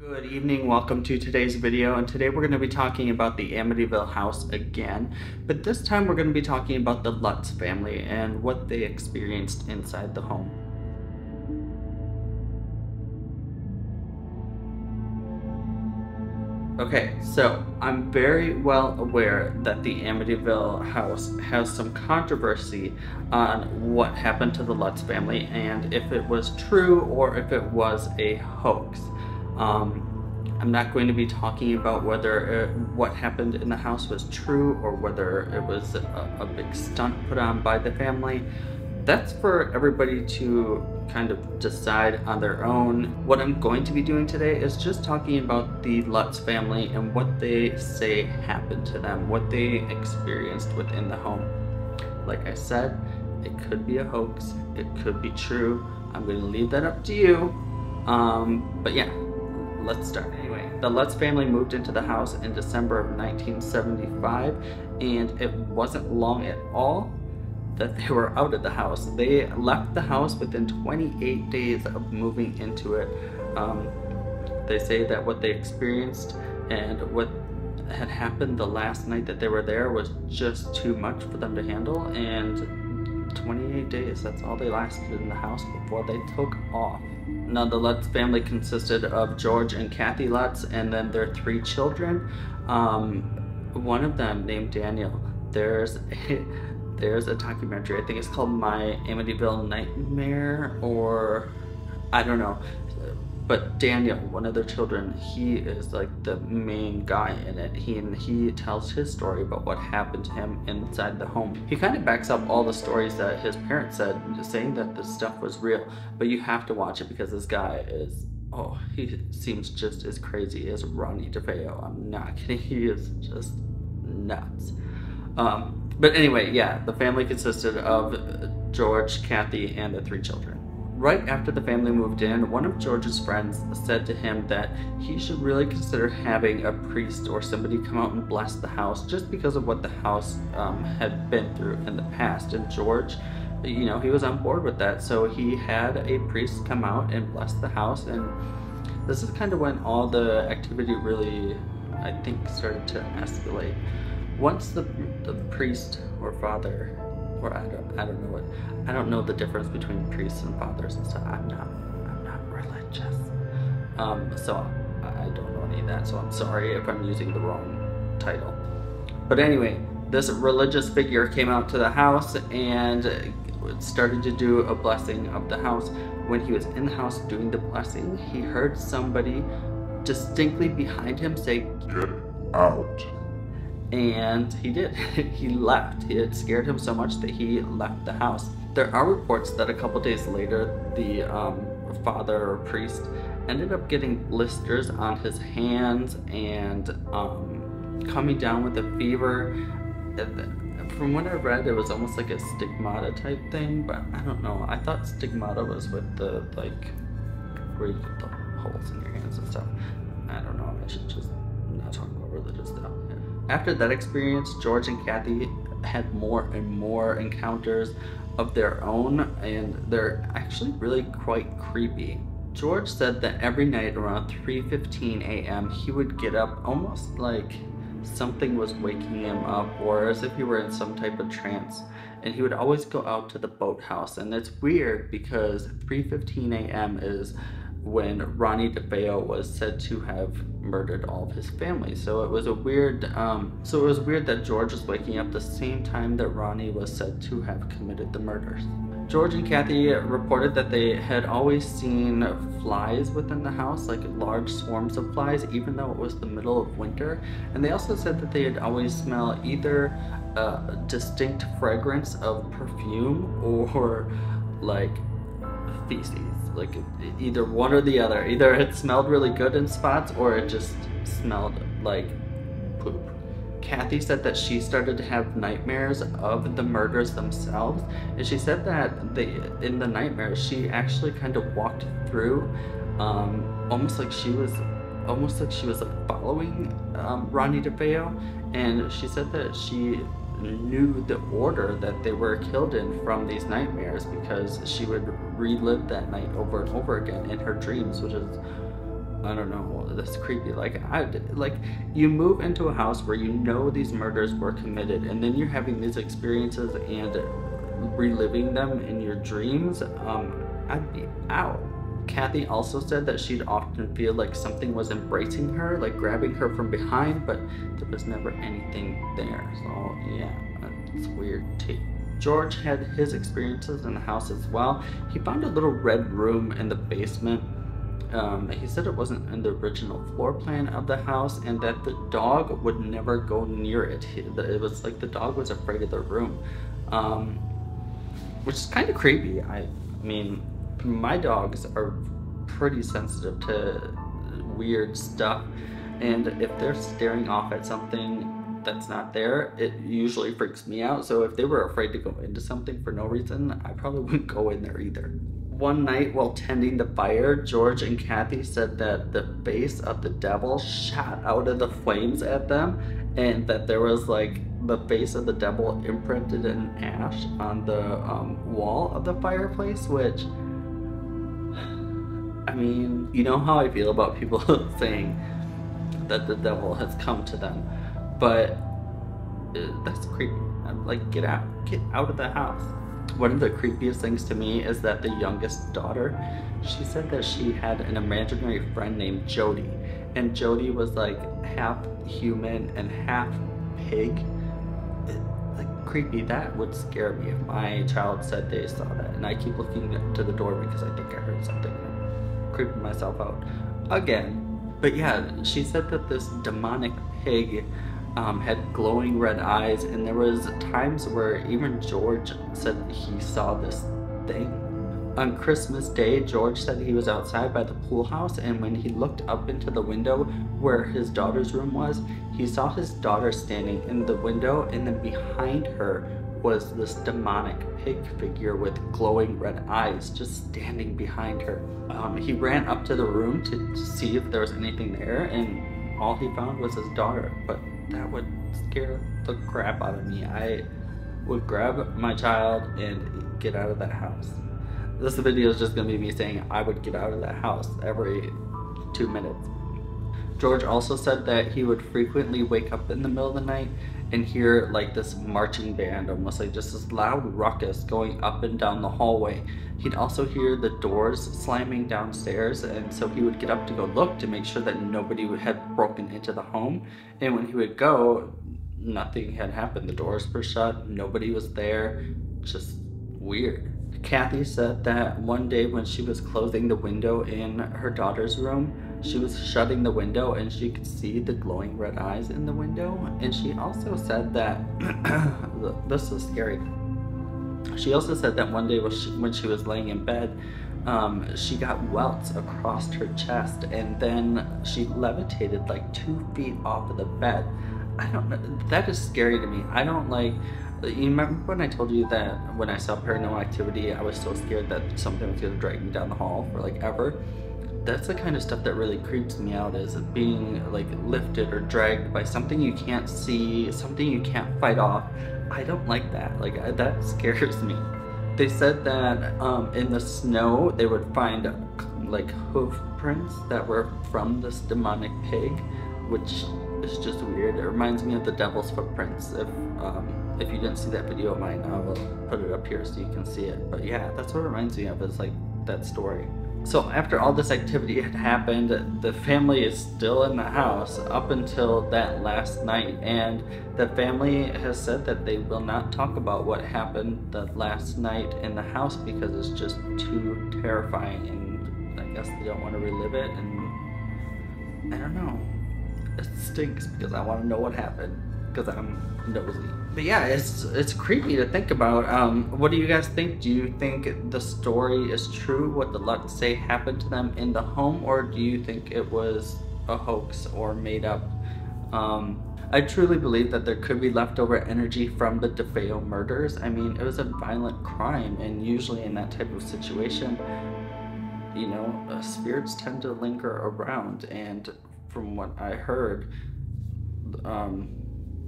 Good evening, welcome to today's video, and today we're going to be talking about the Amityville house again, but this time we're going to be talking about the Lutz family and what they experienced inside the home. Okay, so I'm very well aware that the Amityville house has some controversy on what happened to the Lutz family and if it was true or if it was a hoax. I'm not going to be talking about whether what happened in the house was true or whether it was a big stunt put on by the family. That's for everybody to kind of decide on their own. What I'm going to be doing today is just talking about the Lutz family and what they say happened to them, what they experienced within the home. Like I said, it could be a hoax, it could be true. I'm going to leave that up to you. But yeah, let's start. Anyway, the Lutz family moved into the house in December of 1975, and it wasn't long at all that they were out of the house. They left the house within 28 days of moving into it. They say that what they experienced and what had happened the last night that they were there was just too much for them to handle, and 28 days, that's all they lasted in the house before they took off. Now, the Lutz family consisted of George and Kathy Lutz and then their 3 children. One of them named Daniel. There's a documentary, I think it's called My Amityville Nightmare, or I don't know. But Daniel, one of their children, he is like the main guy in it. He tells his story about what happened to him inside the home. He kind of backs up all the stories that his parents said, saying that this stuff was real. But you have to watch it because this guy is, oh, he seems just as crazy as Ronnie DeFeo. I'm not kidding, he is just nuts. But anyway, yeah, the family consisted of George, Kathy, and the 3 children. Right after the family moved in, one of George's friends said to him that he should really consider having a priest or somebody come out and bless the house just because of what the house had been through in the past. And George, you know, he was on board with that, so he had a priest come out and bless the house. And this is kind of when all the activity really, I think, started to escalate. Once the priest or father, or I don't know the difference between priests and fathers and stuff. I'm not religious, so I don't know any of that. So I'm sorry if I'm using the wrong title. But anyway, this religious figure came out to the house and started to do a blessing of the house. When he was in the house doing the blessing, he heard somebody distinctly behind him say, "Get out." And he did. He left. It scared him so much that he left the house. There are reports that a couple days later, the father or priest ended up getting blisters on his hands and coming down with a fever. From what I read, it was almost like a stigmata type thing, but I don't know. I thought stigmata was with the, like, where you get the holes in your hands and stuff. I don't know. I should just not talk about religious stuff. After that experience, George and Kathy had more and more encounters of their own, and they're actually really quite creepy. George said that every night around 3:15 a.m. he would get up almost like something was waking him up, or as if he were in some type of trance, and he would always go out to the boathouse. And it's weird because 3:15 a.m. is when Ronnie DeFeo was said to have murdered all of his family. So it was weird that George was waking up the same time that Ronnie was said to have committed the murders. George and Kathy reported that they had always seen flies within the house, like large swarms of flies, even though it was the middle of winter. And they also said that they had always smelled either a distinct fragrance of perfume or like feces, like either one or the other. Either it smelled really good in spots or it just smelled like poop. Kathy said that she started to have nightmares of the murders themselves, and she said that in the nightmares she actually kind of walked through almost like she was following Ronnie DeFeo, and she said that she knew the order that they were killed in from these nightmares because she would relive that night over and over again in her dreams, which is I don't know, that's creepy. Like, you move into a house where you know these murders were committed, and then you're having these experiences and reliving them in your dreams. I'd be out. Kathy also said that she'd often feel like something was embracing her, like grabbing her from behind, but there was never anything there. So yeah, it's weird too. George had his experiences in the house as well. He found a little red room in the basement. He said it wasn't in the original floor plan of the house, and that the dog would never go near it. It was like the dog was afraid of the room, which is kind of creepy. I mean, my dogs are pretty sensitive to weird stuff, and if they're staring off at something that's not there, it usually freaks me out. So if they were afraid to go into something for no reason, I probably wouldn't go in there either. One night while tending the fire, George and Kathy said that the face of the devil shot out of the flames at them, and that there was like the face of the devil imprinted in ash on the wall of the fireplace, which, I mean, you know how I feel about people saying that the devil has come to them, but that's creepy. I'm like, get out of the house. One of the creepiest things to me is that the youngest daughter, she said that she had an imaginary friend named Jody, and Jody was like half human and half pig. Like, creepy. That would scare me if my child said they saw that, and I keep looking to the door because I think I heard something. Creeping myself out again. But yeah, she said that this demonic pig had glowing red eyes, and there was times where even George said he saw this thing. On Christmas Day, George said he was outside by the pool house, and when he looked up into the window where his daughter's room was, he saw his daughter standing in the window, and then behind her was this demonic pig figure with glowing red eyes just standing behind her. He ran up to the room to see if there was anything there, and all he found was his daughter. But that would scare the crap out of me. I would grab my child and get out of that house. This video is just gonna be me saying I would get out of that house every 2 minutes. George also said that he would frequently wake up in the middle of the night and hear like this marching band, almost like just this loud ruckus going up and down the hallway. He'd also hear the doors slamming downstairs, and so he would get up to go look to make sure that nobody had broken into the home. And when he would go, nothing had happened. The doors were shut, nobody was there, just weird. Kathy said that one day when she was closing the window in her daughter's room, she was shutting the window and she could see the glowing red eyes in the window. And she also said that, this is scary. She also said that one day when she was laying in bed, she got welts across her chest, and then she levitated like 2 feet off of the bed. I don't know, that is scary to me. I don't like, you remember when I told you that when I saw Paranormal Activity, I was so scared that something was gonna drag me down the hall for like ever? That's the kind of stuff that really creeps me out, is being like lifted or dragged by something you can't see, something you can't fight off. I don't like that. Like, that scares me. They said that in the snow they would find like hoof prints that were from this demonic pig, which is just weird. It reminds me of the devil's footprints. If you didn't see that video of mine, I will put it up here so you can see it. But yeah, that's what it reminds me of, is like that story. So after all this activity had happened, the family is still in the house up until that last night, and the family has said that they will not talk about what happened the last night in the house because it's just too terrifying, and I guess they don't want to relive it, and I don't know. It stinks because I want to know what happened, because I'm nosy. But yeah, it's creepy to think about. What do you guys think? Do you think the story is true, what the Lutz say happened to them in the home, or do you think it was a hoax or made up? I truly believe that there could be leftover energy from the DeFeo murders. I mean, it was a violent crime, and usually in that type of situation, you know, spirits tend to linger around, and from what I heard,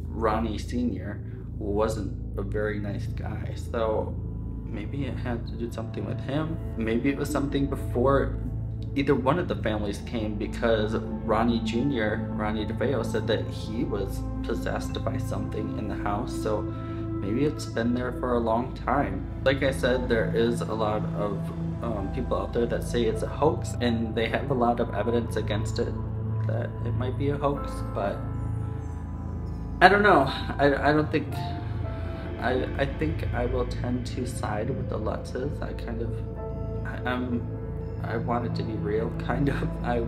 Ronnie Sr. wasn't a very nice guy, so maybe it had to do something with him. Maybe it was something before either one of the families came, because Ronnie DeFeo, said that he was possessed by something in the house. So maybe it's been there for a long time. Like I said, there is a lot of people out there that say it's a hoax, and they have a lot of evidence against it that it might be a hoax, but I don't know. I think I will tend to side with the Lutzes. I want it to be real, kind of. I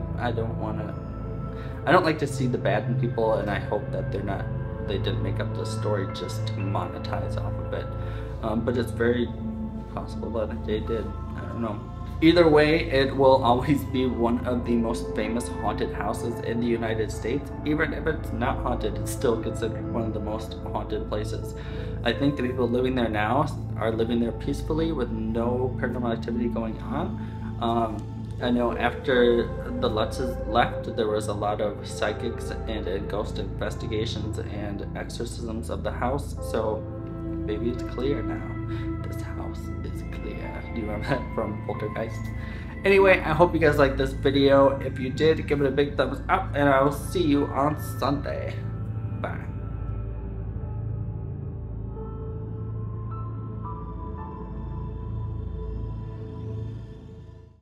don't like to see the bad in people, and I hope that they didn't make up this story just to monetize off of it. But it's very possible that they did. I don't know. Either way, it will always be one of the most famous haunted houses in the United States. Even if it's not haunted, it's still considered one of the most haunted places. I think the people living there now are living there peacefully with no paranormal activity going on. I know after the Lutzes left, there was a lot of psychics and ghost investigations and exorcisms of the house, so maybe it's clear now. This house is clear. Do you remember that from Poltergeist? Anyway, I hope you guys liked this video. If you did, give it a big thumbs up, and I will see you on Sunday. Bye.